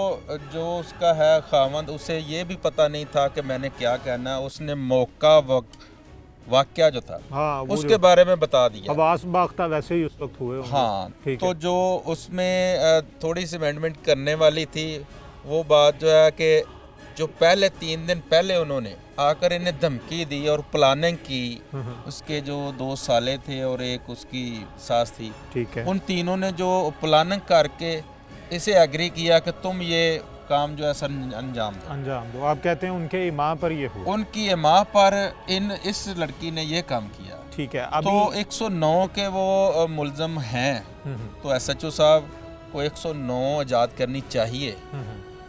S7: जो उसका है खामंद, उसे ये भी पता नहीं था कि मैंने क्या कहना है, उसने मौका वाकया जो था
S1: हाँ, वो
S7: उसके बारे में बता दिया।
S1: हवास बाख्ता वैसे ही उस वक्त हुए होंगे।
S7: हाँ,
S1: ठीक
S7: तो
S1: है।
S7: जो उसमें थोड़ी सी अमेंडमेंट करने वाली थी, वो बात जो है कि जो पहले 3 दिन पहले उन्होंने आकर इन्हें धमकी दी और प्लानिंग की, उसके जो 2 साले थे और एक उसकी सास थी,
S1: ठीक है।
S7: उन तीनों ने जो प्लानिंग करके इसे एग्री किया कि तुम ये काम जो है सर अंजाम दो।
S1: अंजाम दो। आप कहते हैं उनके इमाम पर ये हुआ।
S7: उनकी माँ पर इस लड़की ने ये काम किया।
S1: ठीक है।
S7: तो
S1: अभी
S7: 109 के वो मुलजम हैं, तो SHO साहब को 109 आज़ाद करनी चाहिए।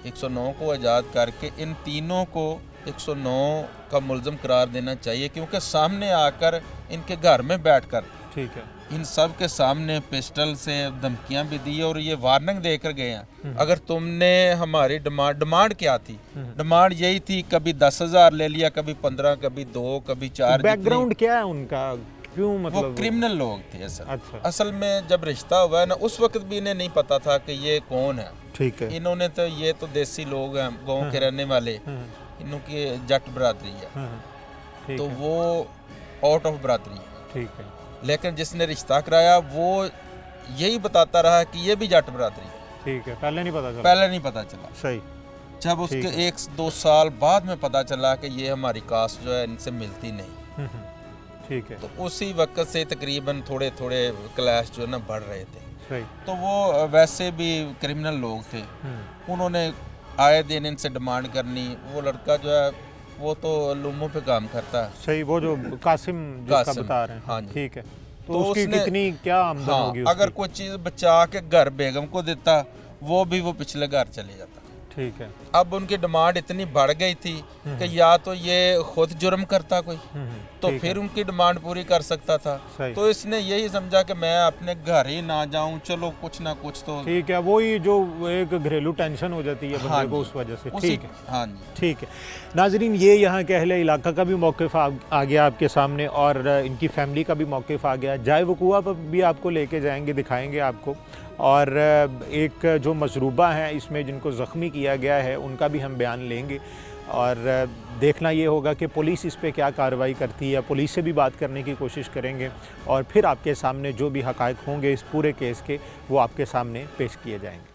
S7: 109 को आज़ाद करके इन तीनों को 109 का मुलजम करार देना चाहिए, क्योंकि सामने आकर इनके घर में बैठकर
S1: ठीक है।
S7: इन सब के सामने पिस्टल से धमकियां भी दी और ये वार्निंग देकर गए हैं। अगर तुमने हमारी डिमांड क्या थी? डिमांड यही थी, कभी 10,000 ले लिया, कभी 15, कभी 2, कभी 4।
S1: बैकग्राउंड क्या है उनका, क्यों मतलब
S7: वो क्रिमिनल लोग थे असल।
S1: अच्छा।
S7: असल में जब रिश्ता हुआ है ना, उस वक्त भी इन्हें नहीं पता था कि ये कौन है।
S1: ठीक है।
S7: इन्होंने तो ये तो देसी लोग हैं, गांव के रहने वाले, इनकी जट बरादरी है,
S1: ठीक
S7: तो
S1: है।
S7: वो आउट ऑफ बरादरी है।
S1: ठीक है।
S7: लेकिन जिसने रिश्ता कराया वो यही बताता रहा कि ये भी जट बरादरी है।
S1: ठीक है। पहले नहीं पता चला।
S7: पहले नहीं पता चला।
S1: सही।
S7: जब उसके 1-2 साल बाद में पता चला कि ये हमारी कास्ट जो है इनसे मिलती नहीं,
S1: ठीक है।
S7: तो उसी वक्त से तकरीबन थोड़े थोड़े क्लैश जो है ना बढ़ रहे थे।
S1: सही।
S7: तो वो वैसे भी क्रिमिनल लोग थे, उन्होंने आए दिन इनसे डिमांड करनी। वो लड़का जो है वो तो लुमों पे काम करता है।
S1: सही। वो जो कासिम जिसका
S7: कासिम,
S1: बता रहे हैं।
S7: हाँ जी।
S1: ठीक है। तो
S7: तो
S1: उसकी
S7: उसने-
S1: कितनी क्या आमदन
S7: हाँ,
S1: होगी
S7: अगर
S1: उसकी?
S7: कोई चीज़ बचा के घर बेगम को देता, वो भी वो पिछले घर चले जाता।
S1: ठीक है।
S7: अब उनकी डिमांड इतनी बढ़ गई थी कि या तो ये खुद जुर्म करता कोई, तो
S1: ठीक
S7: फिर उनकी डिमांड पूरी कर सकता था।
S1: सही।
S7: तो इसने यही समझा कि मैं अपने घर ही ना जाऊं, चलो कुछ ना कुछ तो।
S1: ठीक है। वही जो एक घरेलू टेंशन हो जाती है
S7: हाँ
S1: बंदे को
S7: जी,
S1: उस वजह से।
S7: उसी-
S1: ठीक है।
S7: हाँ जी।
S1: ठीक है। नाजरीन, ये यहाँ के अहले इलाका का भी मौक़िफ़ आ गया आपके सामने और इनकी फैमिली का भी मौक़िफ़ आ गया। जाए वकुआ पर भी आपको लेके जाएंगे, दिखाएंगे आपको। और एक जो मशरूबा हैं इसमें जिनको ज़ख्मी किया गया है उनका भी हम बयान लेंगे और देखना ये होगा कि पुलिस इस पे क्या कार्रवाई करती है। पुलिस से भी बात करने की कोशिश करेंगे और फिर आपके सामने जो भी हक़ाइक़ होंगे इस पूरे केस के वो आपके सामने पेश किए जाएंगे।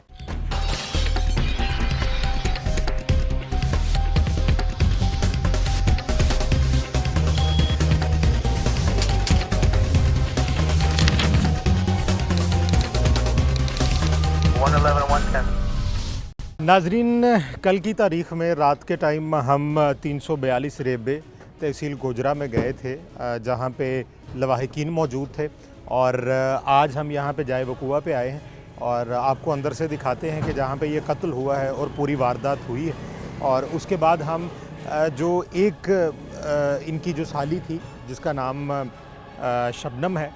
S1: नाजरीन, कल की तारीख़ में रात के टाइम हम 342 रेबे तहसील गोजरा में गए थे जहाँ पे लवाहिकीन मौजूद थे और आज हम यहाँ पे जाए वकुआ पे आए हैं और आपको अंदर से दिखाते हैं कि जहाँ पे ये कत्ल हुआ है और पूरी वारदात हुई है। और उसके बाद हम जो एक इनकी जो साली थी जिसका नाम शबनम है,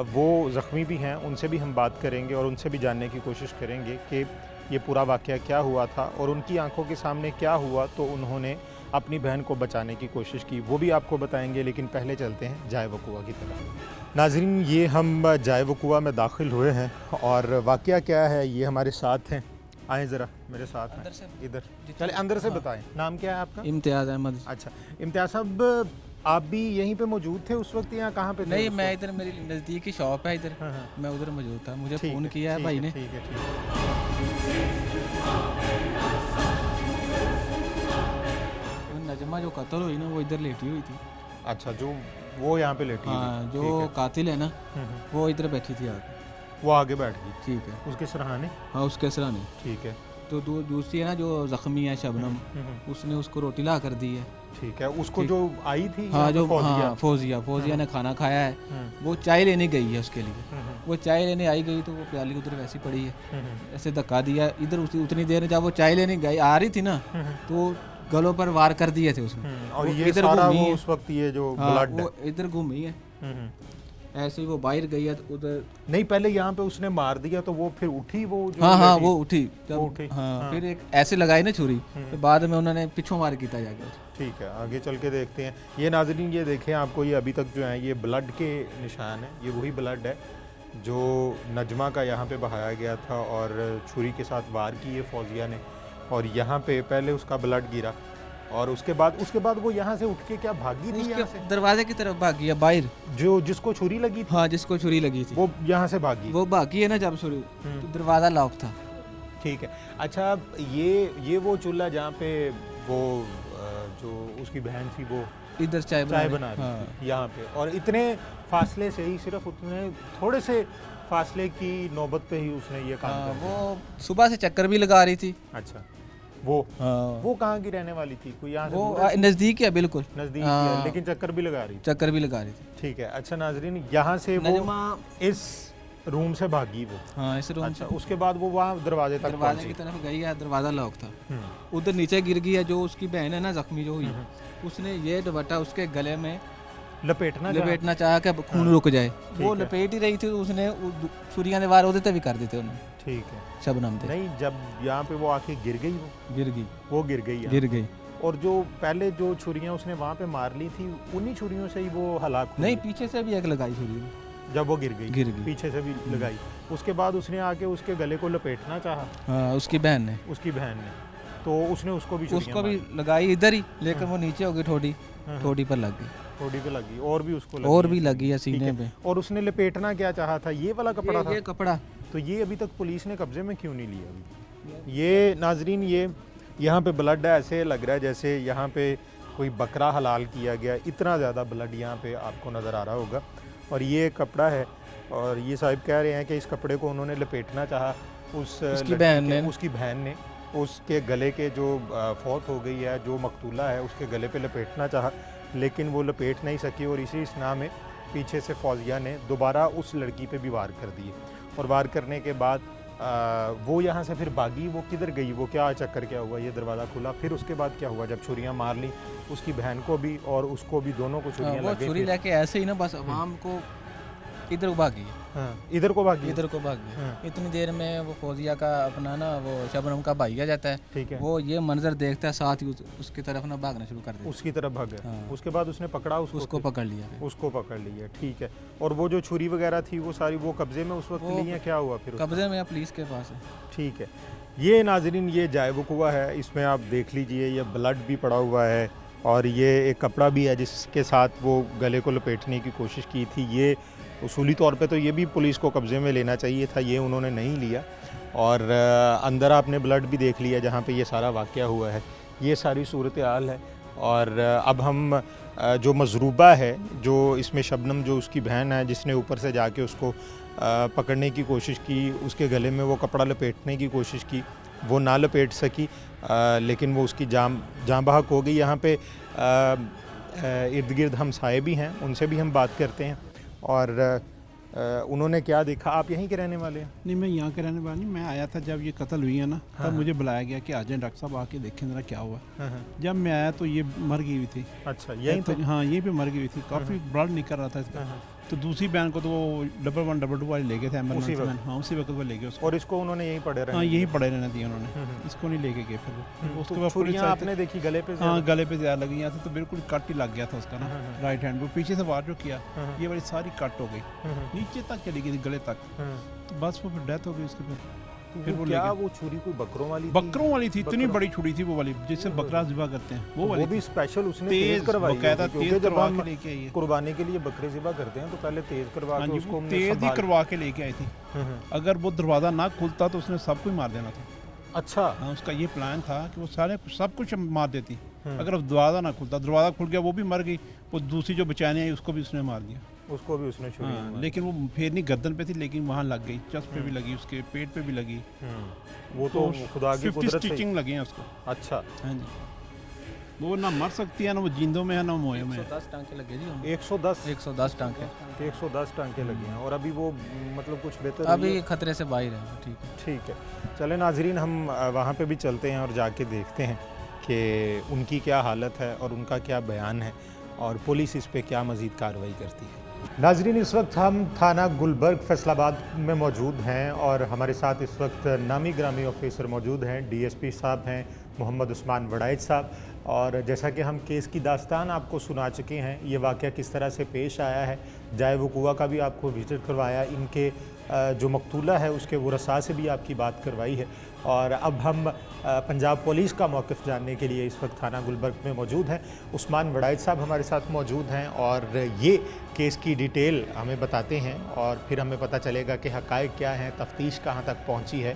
S1: वो ज़ख्मी भी हैं, उनसे भी हम बात करेंगे और उनसे भी जानने की कोशिश करेंगे कि ये पूरा वाक़या क्या हुआ था और उनकी आंखों के सामने क्या हुआ तो उन्होंने अपनी बहन को बचाने की कोशिश की, वो भी आपको बताएंगे। लेकिन पहले चलते हैं जाए वकुआ की तरफ। नाज़रीन, ये हम जाए वकुआ में दाखिल हुए हैं और वाक़या क्या है ये हमारे साथ हैं। आए ज़रा मेरे साथ हैं इधर। चले अंदर से बताएं। नाम क्या है आपका?
S8: इम्तियाज़ अहमद।
S1: अच्छा इम्तियाज़ साहब, आप भी यहीं पे मौजूद थे उस वक्त या कहाँ पे थे?
S8: नहीं,
S1: उस
S8: मैं
S1: वक्त?
S8: इधर मेरी नज़दीक की शॉप है इधर।
S1: हाँ, हाँ।
S8: मैं उधर मौजूद था, मुझे
S1: ठीक
S8: फ़ोन
S1: है,
S8: किया है
S1: ठीक
S8: भाई
S1: है,
S8: ने।
S1: ठीक है, ठीक है।
S8: नजमा जो कत्ल हुई ना वो इधर लेटी हुई थी।
S1: अच्छा, जो वो यहाँ पे लेटी हुई
S8: हाँ,
S1: थी,
S8: जो
S1: ठीक है।
S8: कातिल है ना
S1: हम्म,
S8: वो इधर बैठी थी आके।
S1: वो आगे बैठ गई
S8: ठीक है।
S1: उसके सराहने।
S8: हाँ, उसके सराहने।
S1: ठीक है।
S8: तो दूसरी है ना जो जख्मी है शबनम, उसने उसको रोटी ला कर दी है।
S1: ठीक है, उसको जो आई थी
S8: हाँ
S1: यहाँ पे
S8: जो
S1: फौजिया।
S8: फौजिया ने खाना खाया है, वो चाय लेने गई है उसके लिए। वो चाय लेने आई गई तो वो प्याली उधर वैसी पड़ी है, ऐसे धक्का दिया इधर। उतनी देर में जब वो चाय लेने गई आ रही थी ना, तो गलों पर वार कर दिए थे उसने।
S1: और
S8: वो
S1: ये
S8: इधर
S1: सारा
S8: घूमी
S1: वो
S8: है।
S1: उस वक्त ये जो
S8: हाँ,
S1: ब्लड है।
S8: वो इधर घूमी है, ऐसे ही वो बाहर गई है तो उधर।
S1: नहीं, पहले यहाँ पे उसने मार दिया तो वो फिर उठी वो जो
S8: हाँ
S1: लेडी?
S8: वो उठी जब,
S1: वो उठी,
S8: हाँ, फिर एक ऐसे लगाई ना छुरी, तो बाद में उन्होंने पिछों मार किया जाकर।
S1: ठीक है, आगे चल के देखते हैं। ये नाज़रीन ये देखें, आपको ये अभी तक जो है ये ब्लड के निशान है। ये वही ब्लड है जो नजमा का यहाँ पे बहाया गया था और छुरी के साथ वार की है फौजिया ने, और यहाँ पे पहले उसका ब्लड गिरा और उसके बाद वो यहाँ से उठ के क्या भागी थी यहाँ से?
S8: दरवाजे की तरफ भागी है बाहर,
S1: जो जिसको छुरी लगी थी
S8: हाँ जिसको छुरी लगी थी
S1: वो यहाँ से भागी।
S8: वो भागी है ना जब छुरी, तो दरवाजा लॉक था।
S1: ठीक है, अच्छा ये वो चूल्हा जहाँ पे वो जो उसकी बहन थी वो
S8: इधर चाय
S1: बना रही थी यहाँ पे, और इतने फासले से ही, सिर्फ उतने थोड़े से फासले की नौबत पे ही उसने ये काम कर दिया।
S8: वो सुबह से चक्कर भी लगा रही थी।
S1: अच्छा, वो कहाँ की रहने वाली थी? कोई यहाँ से
S8: वो नजदीक है, बिल्कुल
S1: नजदीक है, लेकिन चक्कर भी लगा रही थी।
S8: चक्कर भी लगा रही थी।
S1: ठीक है, अच्छा नाजरीन, यहाँ से वो इस रूम से भागी वो।
S8: हाँ इस रूम
S1: अच्छा, उसके बाद वो वहाँ दरवाजे तक
S8: दरवाजे की तरफ गई है, दरवाजा लॉक था। उधर नीचे गिर गई है, जो उसकी बहन है ना जख्मी जो हुई, उसने ये दुपट्टा उसके गले में लपेटना चाहा कि खून रुक जाए। वो लपेट ही रही थी, उसने छुरियां ने वार उधर भी कर दी थी उन्होंने।
S1: ठीक है,
S8: शबनम थे।
S1: नहीं, जब यहाँ पे वो आके गिर गई, वो गिर गई। और जो पहले जो छुरियां उसने वहाँ पे मार ली थी, उन्हीं छुरियों से ही वो हलाक हुई।
S8: नहीं, पीछे से भी एक लगाई छुरी,
S1: जब वो गिर गई पीछे से भी लगाई। उसके बाद उसने आके उसके गले को लपेटना चाहा।
S8: हाँ, उसकी बहन ने
S1: तो उसने उसको भी
S8: लगाई इधर ही, लेकिन वो नीचे हो गई, ठोडी पर लग गई।
S1: ठोडी पे लगी, और भी
S8: लगी है सीने पे।
S1: और उसने लपेटना क्या चाहा था? ये वाला कपड़ा था।
S8: ये कपड़ा
S1: तो ये अभी तक पुलिस ने कब्जे में क्यों नहीं लिया अभी? ये नाजरीन, ये यहाँ पे ब्लड ऐसे लग रहा है जैसे यहाँ पे कोई बकरा हलाल किया गया। इतना ज़्यादा ब्लड यहाँ पे आपको नज़र आ रहा होगा। और ये कपड़ा है, और ये साहब कह रहे हैं कि इस कपड़े को उन्होंने लपेटना चाहा, उसकी बहन ने उसके गले के जो फौत हो गई है, जो मकतूला है, उसके गले पे लपेटना चाहा, लेकिन वो लपेट नहीं सकी। और इसी स्ना में पीछे से फौजिया ने दोबारा उस लड़की पे भी वार कर दिए, और वार करने के बाद वो यहाँ से फिर भागी। वो किधर गई, वो क्या चक्कर क्या हुआ, ये दरवाज़ा खुला, फिर उसके बाद क्या हुआ? जब छुरियाँ मार ली उसकी बहन को भी और उसको भी, दोनों को छुरियाँ लग गई।
S8: छुरी लेके ऐसे ही ना बस आवाम को इधर भागी।
S1: इधर को भागी।
S8: इतनी देर में वो फौजिया का अपना ना वो शबनम का भाई आ जाता है।
S1: ठीक है,
S8: वो ये मंजर देखता है, साथ ही उसकी तरफ ना भागना शुरू कर देता है।
S1: उसकी तरफ भाग गया। उसके बाद उसने पकड़ा
S8: उसको पकड़ लिया।
S1: ठीक है, और वो जो छुरी वगैरह थी वो सारी वो कब्जे में उस वक्त ली है? क्या हुआ फिर?
S8: कब्जे में पुलिस के पास है।
S1: ठीक है, ये नाजरीन ये जाए वक़ुआ है, इसमें आप देख लीजिए, ये ब्लड भी पड़ा हुआ है, और ये एक कपड़ा भी है जिसके साथ वो गले को लपेटने की कोशिश की थी। ये उसूली तौर पे तो ये भी पुलिस को कब्ज़े में लेना चाहिए था, ये उन्होंने नहीं लिया। और अंदर आपने ब्लड भी देख लिया जहाँ पे ये सारा वाक़या हुआ है। ये सारी सूरत हाल है। और अब हम जो मजरूबा है, जो इसमें शबनम जो उसकी बहन है, जिसने ऊपर से जाके उसको पकड़ने की कोशिश की, उसके गले में वो कपड़ा लपेटने की कोशिश की, वो ना लपेट सकी, लेकिन वो उसकी जान बहक हो गई। यहाँ पे इर्द गिर्द हमसाए भी हैं, उनसे भी हम बात करते हैं। और उन्होंने क्या देखा? आप यहीं के रहने वाले हैं?
S9: नहीं, मैं यहाँ के रहने वाला नहीं। मैं आया था जब ये कत्ल हुई है ना, तब मुझे बुलाया गया कि आ जाए डॉक्टर साहब, आके देखें जरा क्या हुआ। जब मैं आया तो ये मर गई हुई थी।
S1: अच्छा, यहीं तो?
S9: हाँ, यहीं पे मर गई हुई थी, काफ़ी ब्लड निकल रहा था इसका। तो दूसरी बहन को तो वो 1122 वाले ले गए थे एम्बुलेंस में। हाँ, उसी वक्त वो ले गए उसको।
S1: और इसको उन्होंने यहीं पड़े रहने?
S9: हाँ, यहीं पड़े रहने दिया उन्होंने, इसको नहीं लेके गए फिर। उसके बाद
S1: छुरियां आपने देखी गले पे?
S9: हाँ, गले पे ज़्यादा लगी। यहाँ से तो बिल्कुल कट ही लग गया था उसका ना, राइट हैंड। वो पीछे से वार जो किया, ये वाली सारी कट हो गई, नीचे तक चली गई गले तक। तो बस वो फिर डेथ हो गई उसकी। फिर वो
S1: क्या वो छुरी कोई बकरों वाली थी?
S9: इतनी बड़ी छुरी थी वो वाली, जिससे बकरा ज़िबा करते हैं, वो वाली।
S1: वो भी स्पेशल उसने तेज करवाई,
S9: जब हम लेके आई है
S1: कुर्बानी के लिए बकरे ज़िबा करते हैं तो पहले तेज करवा के उसको
S9: तेज ही करवा के लेके आई थी। अगर वो दरवाज़ा ना खुलता तो उसने सब कुछ मार देना था।
S1: अच्छा,
S9: हाँ, उसका ये प्लान था कि वो सारे सब कुछ मार देती। अगर अब दरवाज़ा ना खुलता, दरवाज़ा खुल गया, वो भी मर गई। वो दूसरी जो बचाने आई उसको भी उसने मार दिया।
S1: उसको भी उसने छुरी
S9: हाँ,
S1: मारी।
S9: लेकिन वो फेरनी गर्दन पे थी, लेकिन वहाँ लग गई, चस्ट पे भी लगी, उसके पेट पे भी लगी।
S1: वो तो खुदा की
S9: 50
S1: कुदरत से ही-
S9: स्टिचिंग लगी हैं उसको।
S1: अच्छा,
S9: हाँ जी, वो ना मर सकती है, ना वो जिंदों में है, ना मोए में है।
S8: 110 टांके लगे जी हमें।
S1: 110
S8: 110 टांके
S1: 110 टांके लगे हैं और अभी वो मतलब कुछ बेहतर हुई
S8: अभी
S1: है?
S8: खतरे से बाहर है। ठीक है।
S1: ठीक है, चले नाजरीन, हम वहाँ पे भी चलते हैं और जाके देखते हैं कि उनकी क्या हालत है और उनका क्या बयान है और पुलिस इस पे क्या मज़ीद कार्रवाई करती है। नाजरीन, इस वक्त हम थाना गुलबर्ग फैसलाबाद में मौजूद हैं और हमारे साथ इस वक्त नामी ग्रामी ऑफिसर मौजूद हैं, डीएसपी साहब हैं मोहम्मद उस्मान वड़ाइच साहब। और जैसा कि हम केस की दास्तान आपको सुना चुके हैं, ये वाक़या किस तरह से पेश आया है, जाए वक़ूआ का भी आपको विज़िट करवाया, इनके जो मकतूला है उसके वरसा से भी आपकी बात करवाई है। और अब हम पंजाब पुलिस का मौक़िफ़ जानने के लिए इस वक्त थाना गुलबर्ग में मौजूद हैं। उस्मान वड़ाइच साहब हमारे साथ मौजूद हैं और ये केस की डिटेल हमें बताते हैं और फिर हमें पता चलेगा कि हक़ाइक़ क्या हैं, तफ्तीश कहाँ तक पहुँची है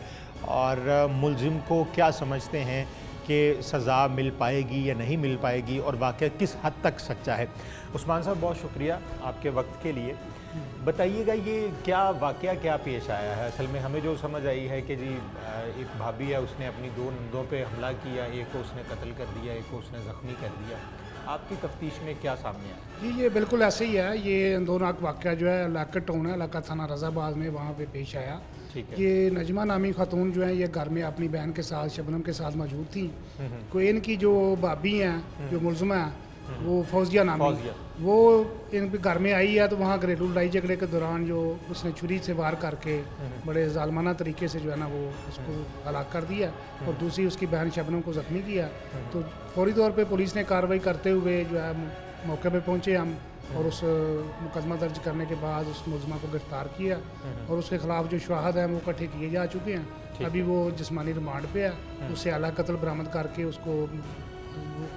S1: और मुलज़िम को क्या समझते हैं कि सज़ा मिल पाएगी या नहीं मिल पाएगी और वाक़या किस हद तक सच्चा है। उस्मान साहब, बहुत शुक्रिया आपके वक्त के लिए। बताइएगा ये क्या वाक़या क्या पेश आया है? असल में हमें जो समझ आई है कि जी एक भाभी है, उसने अपनी 2 नंदों पे हमला किया, एक को उसने कत्ल कर दिया, एक को उसने ज़ख्मी कर दिया। आपकी तफ्तीश में क्या सामने आया?
S10: जी, ये बिल्कुल ऐसे ही है। ये अंदोनाक वाक़या जो है इलाका टाउन है, इलाका थाना रज़ाबाद में, वहाँ पे पेश आया।
S1: ठीक है।
S10: ये नजमा नामी खातून जो है, ये घर में अपनी बहन के साथ, शबनम के साथ मौजूद थी। कोई इनकी जो भाभी हैं, जो मुलज़मा है, वो फौजिया नामी,
S1: फौजिया।
S10: वो इन घर में आई है तो वहाँ घरेलू लड़ाई झगड़े के दौरान जो उसने छुरी से वार करके बड़े ज़ालमाना तरीके से जो है ना वो उसको हलाक कर दिया और दूसरी उसकी बहन शबनम को ज़ख्मी किया। तो फौरी तौर पे पुलिस ने कार्रवाई करते हुए जो है मौके पे पहुँचे हम और उस मुकदमा दर्ज करने के बाद उस मुलज़मा को गिरफ़्तार किया और उसके ख़िलाफ़ जो शवाहद हैं वो इकट्ठे किए जा चुके हैं। अभी वो जिस्मानी रिमांड पे है, उससे आला कत्ल बरामद करके उसको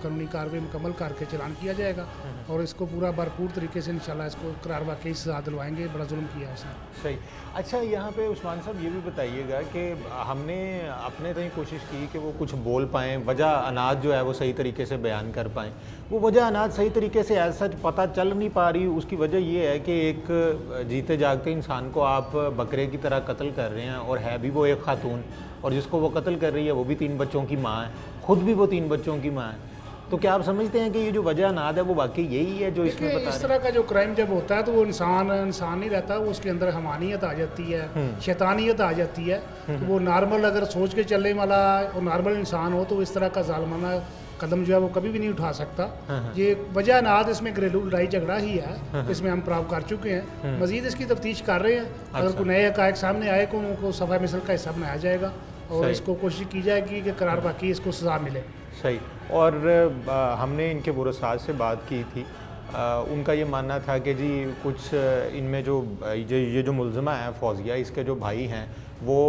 S10: कानूनी कार्रवाई मुकम्मल करके चालान किया जाएगा और इसको पूरा भरपूर तरीके से इंशाल्लाह इसको करार वाकई सज़ा दिलवाएंगे। बड़ा जुल्म किया उसने।
S1: सही। अच्छा, यहाँ पे उस्मान साहब ये भी बताइएगा कि हमने अपने तक कोशिश की कि वो कुछ बोल पाएँ, वजह अनाज जो है वो सही तरीके से बयान कर पाएँ। वो वजह अनाज सही तरीके से एज सच पता चल नहीं पा रही। उसकी वजह ये है कि एक जीते जागते इंसान को आप बकरे की तरह कत्ल कर रहे हैं और है भी वो एक खातून और जिसको वो कत्ल कर रही है वो भी 3 बच्चों की माँ है, ख़ुद भी वो 3 बच्चों की माँ है। तो क्या आप समझते हैं कि ये जो वजह अनाद है वो वाकई यही है जो इसमें बता
S10: इस तरह का जो क्राइम जब होता है तो वो इंसान नहीं रहता, वो उसके अंदर हमानियत आ जाती है, शैतानियत आ जाती है। तो वो नॉर्मल अगर सोच के चलने वाला और नॉर्मल इंसान हो तो इस तरह का जालमाना कदम जो है वो कभी भी नहीं उठा सकता। ये वजह अनाद इसमें घरेलू लड़ाई झगड़ा ही है, इसमें हम प्राप्त कर चुके हैं। मजीद इसकी तफ्तीश कर रहे हैं। अगर कोई नए हक़ाइक़ सामने आए को उनको सफ़ा मिसल का हिस्सा बनाया जाएगा और इसको कोशिश की जाएगी कि करार वाकई इसको सज़ा मिले।
S1: सही। और हमने इनके बुरसाज से बात की थी, उनका ये मानना था कि जी कुछ इनमें जो ये जो मुलज़मा है फौजिया, इसके जो भाई हैं वो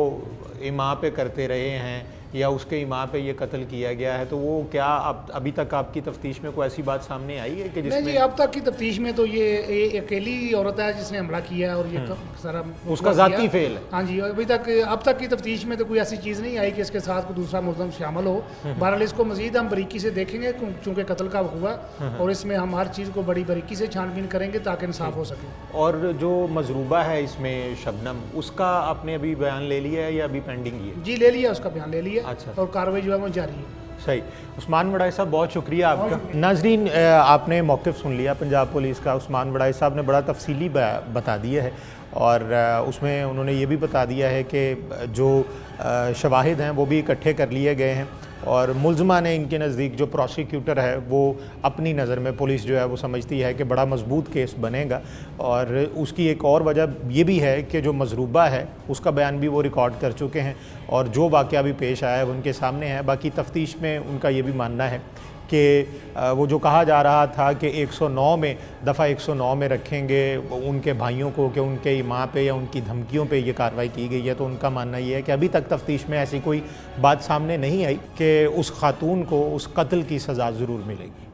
S1: इमाम पे करते रहे हैं या उसके इमाम पे ये कत्ल किया गया है। तो वो क्या अभी तक आपकी तफ्तीश में कोई ऐसी बात सामने आई है कि जिसमें?
S10: नहीं जी, अब तक की तफ्तीश में तो ये अकेली औरत है जिसने हमला किया है और ये सारा
S1: उसका ज़ाती फेल है।
S10: हाँ जी, अभी तक अब तक की तफ्तीश में तो कोई ऐसी चीज़ नहीं आई कि इसके साथ कोई दूसरा मुलज़म शामिल हो। बहरहाल इसको मजीद हम बारीकी से देखेंगे चूँकि कत्ल का हुआ और इसमें हम हर चीज़ को बड़ी बारीकी से छानबीन करेंगे ताकि इंसाफ हो सके।
S1: और जो मजरूबा है इसमें शबनम, उसका आपने अभी बयान ले लिया है या अभी पेंडिंग ही है?
S10: जी, ले लिया, उसका बयान ले लिया।
S1: अच्छा।
S10: और कार्रवाई जो है वो जारी है।
S1: सही। उस्मान वड़ाइच साहब, बहुत शुक्रिया आपका। नाजरीन, आपने मौक़िफ़ सुन लिया पंजाब पुलिस का। उस्मान वड़ाइच साहब ने बड़ा तफसीली बता दिया है और उसमें उन्होंने ये भी बता दिया है कि जो शवाहिद हैं वो भी इकट्ठे कर लिए गए हैं और मुलज़मा ने इनके नज़दीक जो प्रोसिक्यूटर है वो अपनी नज़र में पुलिस जो है वो समझती है कि बड़ा मजबूत केस बनेगा। और उसकी एक और वजह ये भी है कि जो मजरूबा है उसका बयान भी वो रिकॉर्ड कर चुके हैं और जो वाक़या भी पेश आया है वो उनके सामने है। बाकी तफ्तीश में उनका ये भी मानना है कि वो जो कहा जा रहा था कि 109 में दफ़ा 109 में रखेंगे उनके भाइयों को कि उनके इमाम पे या उनकी धमकियों पे ये कार्रवाई की गई है। तो उनका मानना ये है कि अभी तक तफ्तीश में ऐसी कोई बात सामने नहीं आई कि उस खातून को उस कत्ल की सज़ा ज़रूर मिलेगी।